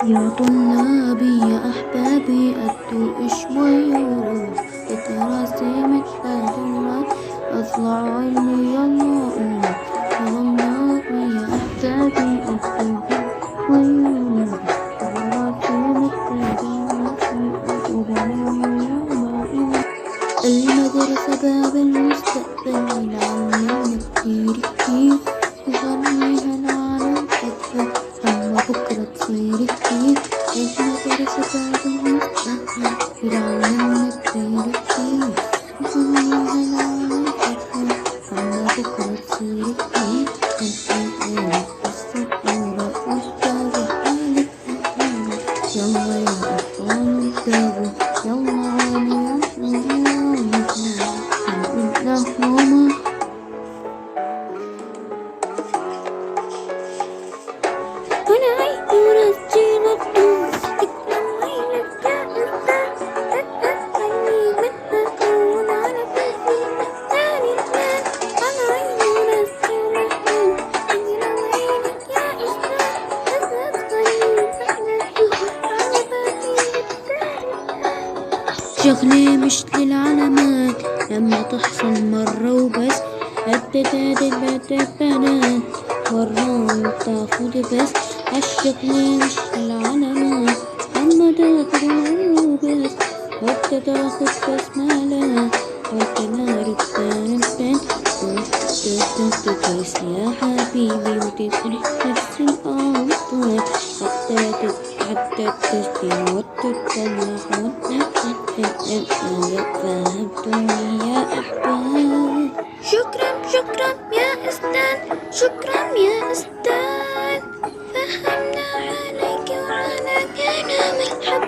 يا طلابي يا أحبابي أدوا شوي وروح بتراسيم التاجرات أطلع علمي يلا قوم. يا طلابي يا أحبابي أدوا شوي وروح بتراسيم التاجرات المدرسة باب المستقبل علمنا كتير كتير نخليها العالم أكبر أما بكرة تصير كتير. المدرسة باب المستقبل علمنا كتير كتير نخليها العالم أكبر أما بكرة تصير كتير. الحقيقة السبورة والتابع حالك يلا يا أطفال انتبهوا يلا عالي ماما. أنا عايز أرسل الدور تكلمي لك أتأكلني متى أكون على فيلم ثاني الآن. أنا عايز أرسل الدور تكلمي لك يا إسلام أتأكلني متى أكون على فيلم ثاني. شغلي مش للعلامات لما تحصل مرة وبس البنات مرة وتاخد بس. الشغل مش العلامات لما تاخد مرة وبس تاخد بسملة وتنار التانتين تدرس يا حبيبي وتدرس نفس الأمطار حتى تسكن وتطلع فهمتني يا أحباب. شكرا يا أستاذ شكرا يا أستاذ فهمنا عليك وعلى كلام الحب.